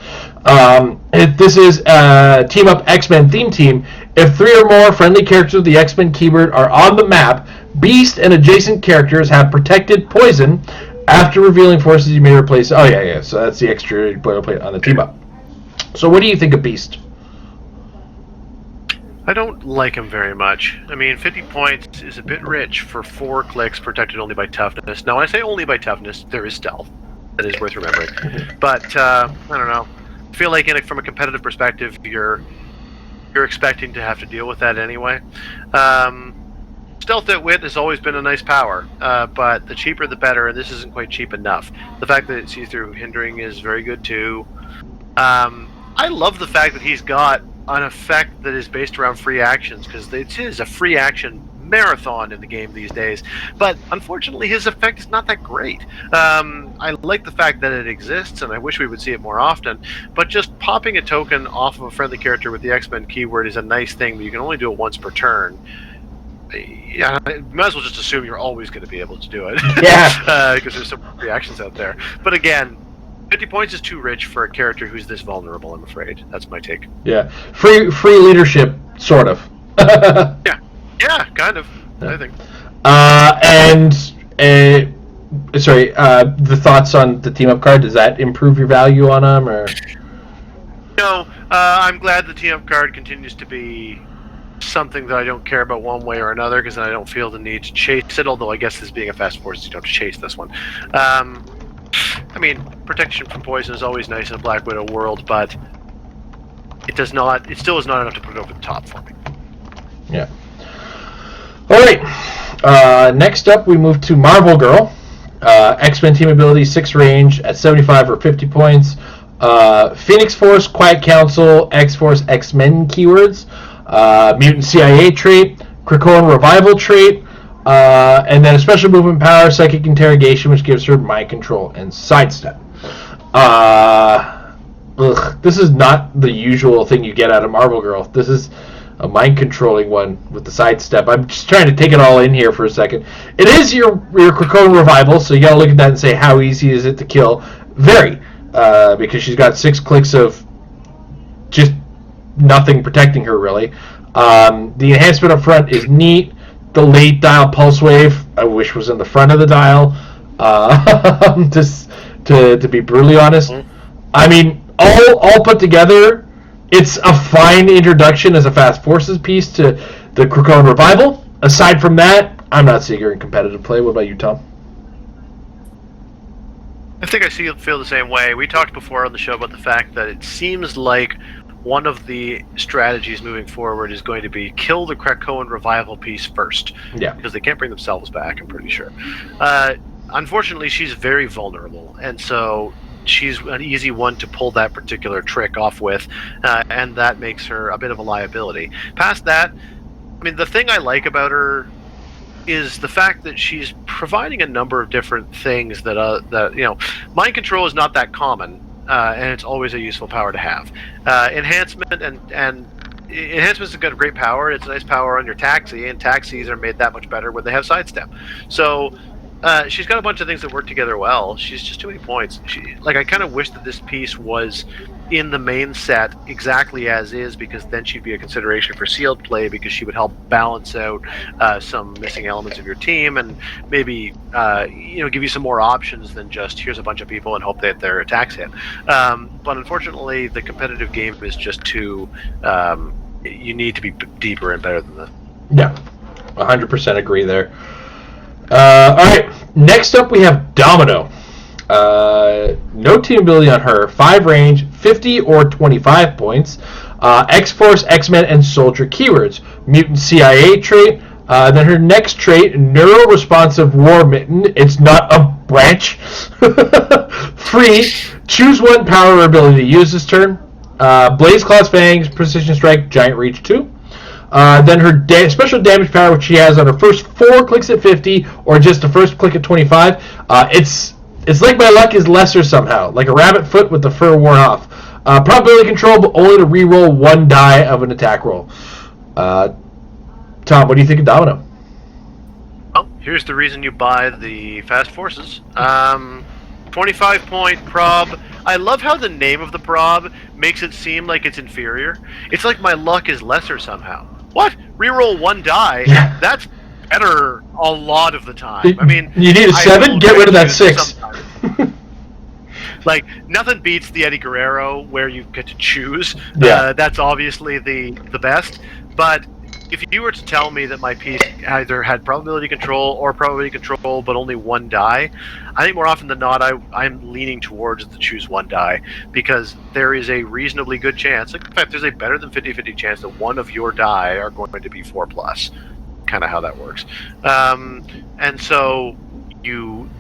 This is a team-up X-Men theme team. If 3 or more friendly characters with the X-Men keyword are on the map, Beast and adjacent characters have protected poison. After revealing forces, you may replace... Oh, yeah. So that's the extra boilerplate on the team-up. So what do you think of Beast? I don't like him very much. I mean, 50 points is a bit rich for 4 clicks protected only by toughness. Now, when I say only by toughness, there is stealth. That is worth remembering. But, I don't know. I feel like from a competitive perspective, you're expecting to have to deal with that anyway. Stealth at wit has always been a nice power, but the cheaper the better, and this isn't quite cheap enough. The fact that it sees through hindering is very good too. I love the fact that he's got an effect that is based around free actions, because it is a free action marathon in the game these days, but unfortunately his effect is not that great. I like the fact that it exists, and I wish we would see it more often, but just popping a token off of a friendly character with the X-Men keyword is a nice thing, but you can only do it once per turn. Yeah, you might as well just assume you're always going to be able to do it. Yeah. Because there's some reactions out there. But again, 50 points is too rich for a character who's this vulnerable, I'm afraid. That's my take. Yeah. Free leadership, sort of. Yeah, kind of, I think. The thoughts on the team-up card, does that improve your value on them, or? No, I'm glad the team-up card continues to be something that I don't care about one way or another, because I don't feel the need to chase it, although I guess this being a Fast Force, you don't have to chase this one. I mean, protection from poison is always nice in a Black Widow world, but it still is not enough to put it over the top for me. Yeah. Alright, next up we move to Marvel Girl. X-Men team ability, 6 range at 75 or 50 points. Phoenix Force, Quiet Council, X-Force, X-Men keywords. Mutant CIA trait, Krakoan Revival trait, and then a special movement power, Psychic Interrogation, which gives her mind control and sidestep. This is not the usual thing you get out of Marvel Girl. This is a mind controlling one with the sidestep. I'm just trying to take it all in here for a second. It is your Krakoan Revival, so you gotta look at that and say, how easy is it to kill? Very, because she's got 6 clicks of just nothing protecting her, really. The enhancement up front is neat. The late dial pulse wave, I wish was in the front of the dial. Just to be brutally honest, I mean, all put together, it's a fine introduction as a Fast Forces piece to the Krakoan Revival. Aside from that, I'm not seeing her in competitive play. What about you, Tom? I think I feel the same way. We talked before on the show about the fact that it seems like one of the strategies moving forward is going to be kill the Krakoan Revival piece first. Yeah. Because they can't bring themselves back, I'm pretty sure. Unfortunately, she's very vulnerable, and so she's an easy one to pull that particular trick off with, and that makes her a bit of a liability. Past that, I mean, the thing I like about her is the fact that she's providing a number of different things that mind control is not that common. And it's always a useful power to have. Enhancement and enhancement's a great power. It's a nice power on your taxi, and taxis are made that much better when they have sidestep. So she's got a bunch of things that work together well. She's just too many points. I kind of wish that this piece was in the main set exactly as is, because then she'd be a consideration for sealed play, because she would help balance out some missing elements of your team, and maybe give you some more options than just here's a bunch of people and hope that their attacks hit. But unfortunately, the competitive game is just too. You need to be deeper and better than that. Yeah, 100% agree there. All right, next up we have Domino. No team ability on her. 5 range, 50 or 25 points. X-Force, X-Men, and Soldier keywords. Mutant CIA trait. Then her next trait, Neuro-Responsive War Mitten. It's not a branch. Free. Choose one power or ability to use this turn. Blaze Claw's Fangs, Precision Strike, Giant Reach 2. Then her special damage power, which she has on her first 4 clicks at 50, or just the first click at 25. It's like my luck is lesser somehow, like a rabbit foot with the fur worn off. Probability control, but only to re-roll 1 die of an attack roll. Tom, what do you think of Domino? Well, here's the reason you buy the Fast Forces. 25-point prob. I love how the name of the prob makes it seem like it's inferior. It's like my luck is lesser somehow. What? Reroll 1 die? Yeah. That's better a lot of the time. I mean, you need a 7. Get rid of that 6. Like, nothing beats the Eddie Guerrero where you get to choose. Yeah. That's obviously the best. But if you were to tell me that my piece either had probability control or probability control but only 1 die, I think more often than not I'm leaning towards the choose 1 die, because there is a reasonably good chance, in fact there's a better than 50-50 chance that one of your die are going to be 4+. Kind of how that works. And so you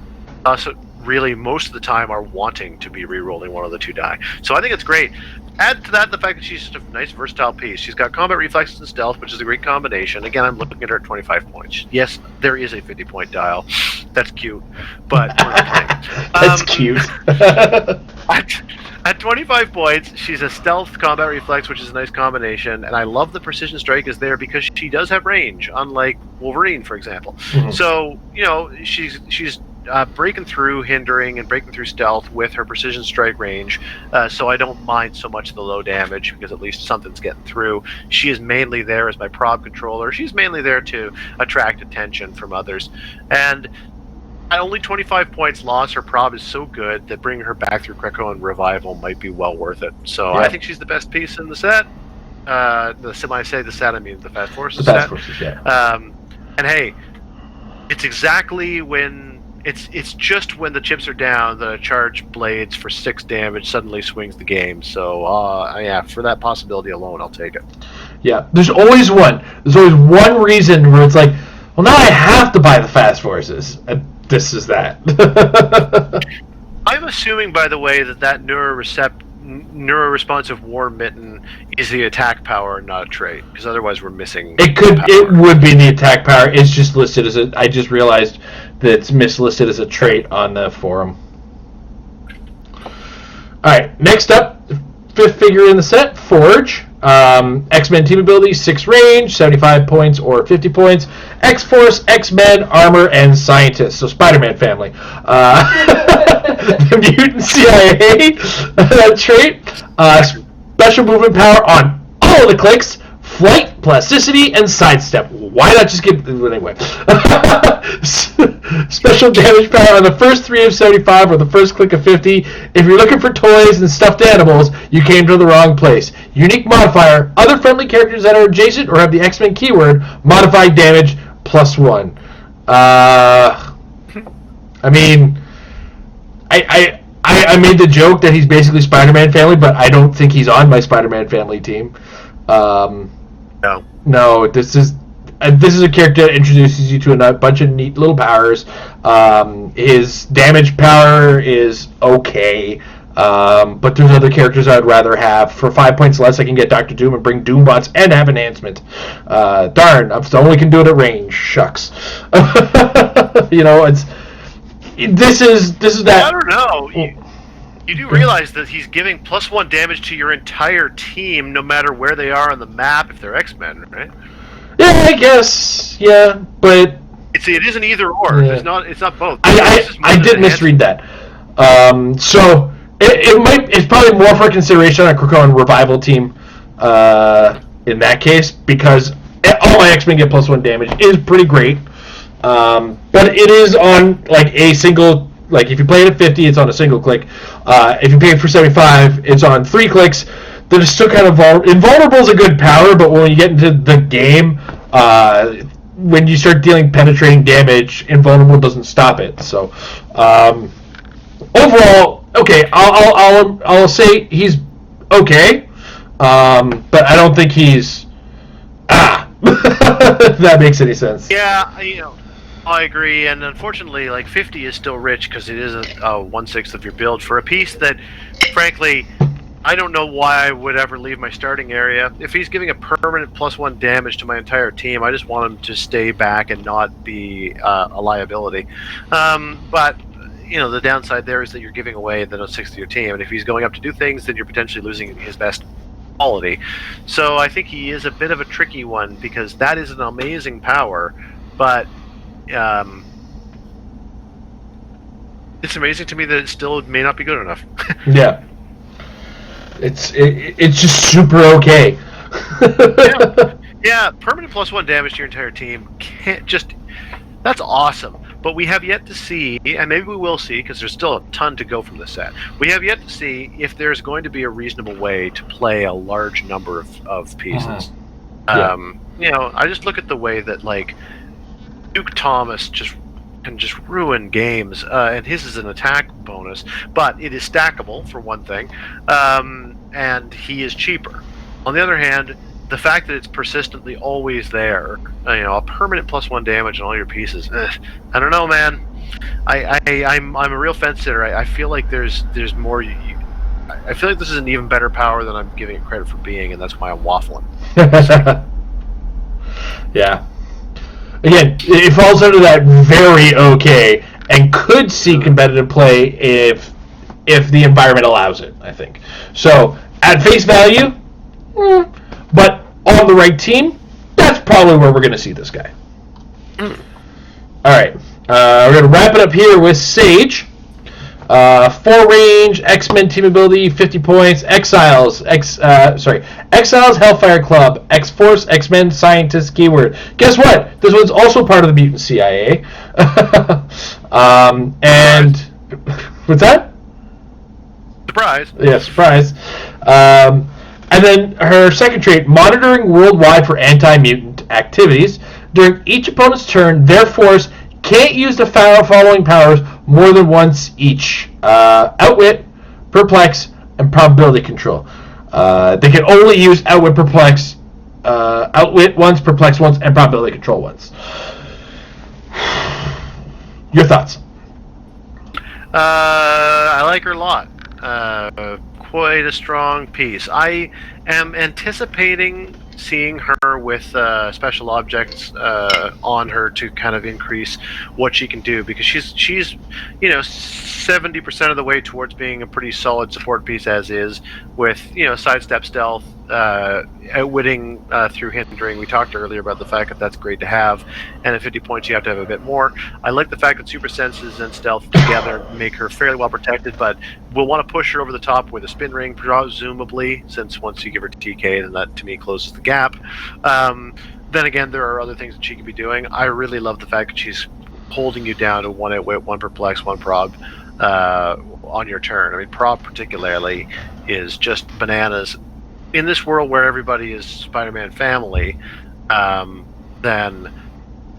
really most of the time are wanting to be re-rolling one of the 2 die. So I think it's great. Add to that the fact that she's just a nice versatile piece. She's got combat reflexes and stealth, which is a great combination. Again, I'm looking at her at 25 points. Yes, there is a 50-point dial. That's cute, but we're not playing. That's cute. At 25 points, she's a stealth combat reflex, which is a nice combination, and I love the precision strike is there because she does have range, unlike Wolverine, for example. Mm-hmm. So, she's breaking through hindering and breaking through stealth with her precision strike range, so I don't mind so much the low damage because at least something's getting through. She is mainly there as my prob controller. She's mainly there to attract attention from others, and at only 25 points lost, her prob is so good that bringing her back through Greco and Revival might be well worth it. So yeah. I think she's the best piece in the set. I say the set, I mean the Fast Forces set. Fast Forces, yeah. And hey, it's exactly when it's just when the chips are down that a charge blades for 6 damage suddenly swings the game. So yeah, for that possibility alone, I'll take it. Yeah, there's always one reason where it's like, well, now I have to buy the Fast Forces. This is that. I'm assuming, by the way, that neuroresponsive War Mitten is the attack power, not a trait, because otherwise we're missing. It would be the attack power. It's just listed as a. I just realized that it's mislisted as a trait on the forum. All right, next up, 5th figure in the set, Forge. X-Men team ability, 6 range, 75 points or 50 points. X-Force, X-Men, Armor, and Scientist. So Spider-Man family. The Mutant CIA trait. Special movement power on all of the clicks. Flight, plasticity, and sidestep. Why not just give... Anyway. Special damage power on the first 3 of 75 or the first click of 50. If you're looking for toys and stuffed animals, you came to the wrong place. Unique modifier. Other friendly characters that are adjacent or have the X-Men keyword. Modified damage +1. I mean... I made the joke that he's basically Spider-Man family, but I don't think he's on my Spider-Man family team. No, this is a character that introduces you to a bunch of neat little powers. His damage power is okay, but there's other characters I'd rather have. For 5 points less, I can get Dr. Doom and bring Doombots and have enhancement. Darn, I only can do it at range. Shucks. This is that. I don't know. You do realize that he's giving +1 damage to your entire team, no matter where they are on the map, if they're X-Men, right? Yeah, I guess. Yeah, but it isn't either or. Yeah. It's not both. I did misread that. So it's probably more for consideration on a Krakoa and Revival team. In that case, because all my X-Men get +1 damage is pretty great. But it is on like a single. Like, if you play it at 50, it's on a single click. If you pay it for 75, it's on 3 clicks. They're still kind of invulnerable is a good power, but when you get into the game, when you start dealing penetrating damage, invulnerable doesn't stop it. So, overall, okay, I'll say he's okay, but I don't think he's if that makes any sense. Yeah, I agree, and unfortunately, 50 is still rich because it is a 1/6 of your build for a piece that, frankly, I don't know why I would ever leave my starting area. If he's giving a permanent +1 damage to my entire team, I just want him to stay back and not be a liability. But the downside there is that you're giving away the 6 to your team, and if he's going up to do things, then you're potentially losing his best quality. So I think he is a bit of a tricky one, because that is an amazing power, but it's amazing to me that it still may not be good enough. Yeah. It's just super okay. Yeah, permanent +1 damage to your entire team that's awesome. But we have yet to see, and maybe we will see, because there's still a ton to go from this set. We have yet to see if there's going to be a reasonable way to play a large number of pieces. Yeah. I just look at the way that Duke Thomas can just ruin games, and his is an attack bonus, but it is stackable for one thing, and he is cheaper. On the other hand, the fact that it's persistently always there, a permanent +1 damage on all your pieces, I don't know, man. I'm a real fence sitter. I feel like there's more. I feel like this is an even better power than I'm giving it credit for being, and that's why I'm waffling. Yeah. Again, it falls under that very okay, and could see competitive play if the environment allows it, I think. So, at face value, but on the right team, that's probably where we're going to see this guy. Alright, we're going to wrap it up here with Sage. 4 range, X-Men team ability, 50 points, Exiles, Hellfire Club, X-Force, X-Men, Scientist, keyword. Guess what? This one's also part of the Mutant CIA. And what's that? Surprise. Yeah, surprise. And then her second trait, monitoring worldwide for anti-mutant activities. During each opponent's turn, their force can't use the following powers more than once each. Outwit, Perplex, and Probability Control. They can only use Outwit, Perplex, Outwit once, Perplex once, and Probability Control once. Your thoughts? I like her a lot. Quite a strong piece. I am anticipating seeing her with special objects on her to kind of increase what she can do, because she's 70% of the way towards being a pretty solid support piece as is, with sidestep, stealth, outwitting through hindering. We talked earlier about the fact that that's great to have, and at 50 points you have to have a bit more. I like the fact that super senses and stealth together make her fairly well protected, but we'll want to push her over the top with a spin ring, presumably, since once you give her TK, then that to me closes the gap. Then again, there are other things that she could be doing. I really love the fact that she's holding you down to 1 outwit, 1 perplex, 1 prob on your turn. I mean, prob particularly is just bananas. In this world where everybody is Spider-Man family, then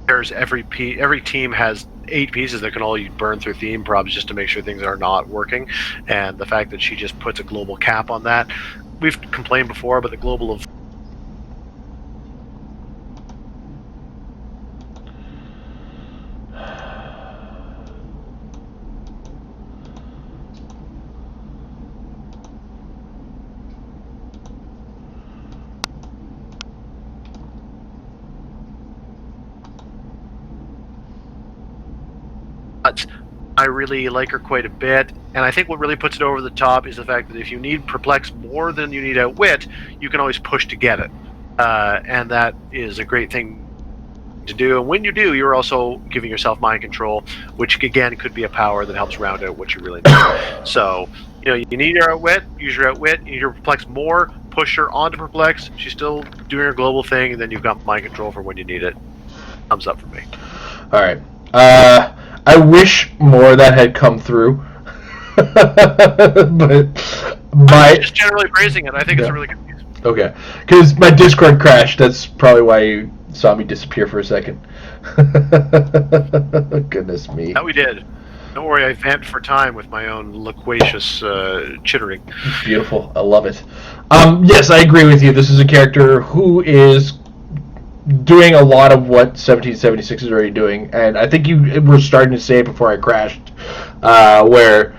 there's every team has 8 pieces that can all burn through theme probs just to make sure things are not working. And the fact that she just puts a global cap on that, we've complained before about the global of I really like her quite a bit, and I think what really puts it over the top is the fact that if you need Perplex more than you need Outwit, you can always push to get it, and that is a great thing to do. And when you do, you're also giving yourself mind control, which again could be a power that helps round out what you really need. So, you need your Outwit, use your Outwit. You need your Perplex more, push her onto Perplex. She's still doing her global thing, and then you've got mind control for when you need it. Thumbs up for me. All right. I wish more of that had come through, but I'm just generally praising it. I think it's a really good piece. Okay, because my Discord crashed. That's probably why you saw me disappear for a second. Goodness me. That we did. Don't worry, I vamped for time with my own loquacious chittering. It's beautiful. I love it. Yes, I agree with you. This is a character who is doing a lot of what 1776 is already doing, and I think you were starting to say it before I crashed, where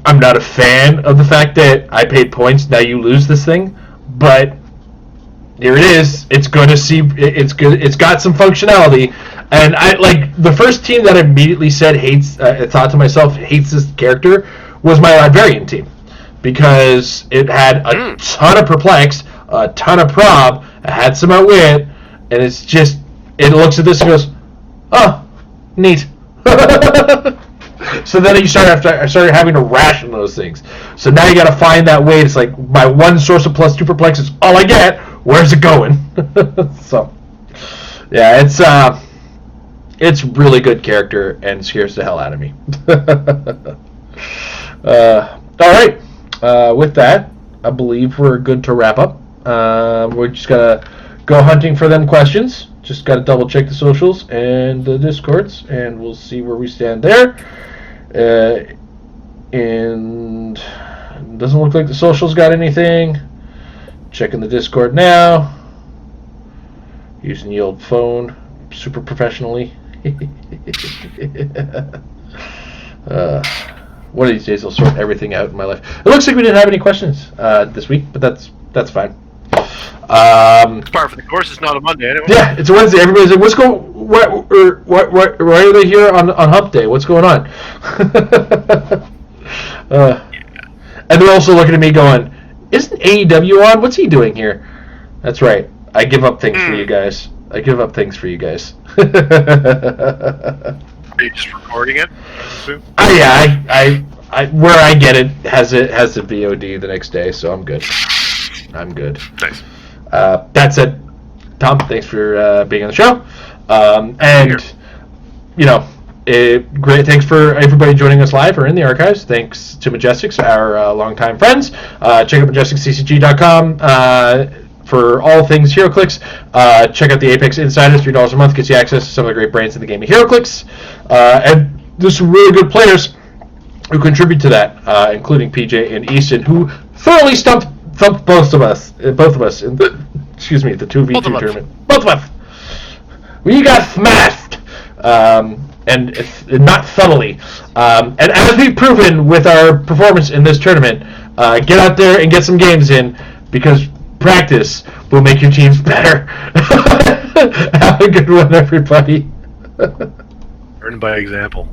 I'm not a fan of the fact that I paid points, now you lose this thing, but here it is. It's going to see. It's good. It's got some functionality, and I like the first team that immediately said hates. Thought to myself, hates this character was my librarian team, because it had a ton of perplex, a ton of prob, it had some outwit, and it's just it looks at this and goes, oh, neat. So then I started having to ration those things. So now you got to find that way. It's like my one source of +2 perplex is all I get. Where's it going? So yeah, it's really good character and scares the hell out of me. All right. With that, I believe we're good to wrap up. We're just gonna go hunting for them questions. Just got to double check the socials and the Discords, and we'll see where we stand there. And it doesn't look like the socials got anything. Checking the Discord now. Using the old phone super professionally. One of these days I'll sort everything out in my life. It looks like we didn't have any questions this week, but that's fine. It's par for the course. It's not a Monday anyway. Yeah, it's a Wednesday. Everybody's like, "What's going? Why are they here on Hump Day? What's going on?" And they're also looking at me going, "Isn't AEW on? What's he doing here?" That's right. I give up things for you guys. I give up things for you guys. Are you just recording it? I where I get it has the VOD the next day, so I'm good. I'm good. Nice. That said, Tom, thanks for being on the show. And, you know, great. Thanks for everybody joining us live or in the archives. Thanks to Majestics, our longtime friends. Check out MajesticCCG.com for all things Heroclix. Check out the Apex Insiders, $3 a month gets you access to some of the great brands in the game of Heroclix. And there's some really good players who contribute to that, including PJ and Easton, who thoroughly thumped both of us in the, the 2v2 tournament. Both of us. We got smashed, and not subtly. And as we've proven with our performance in this tournament, get out there and get some games in, because practice will make your teams better. Have a good one, everybody. Learn by example.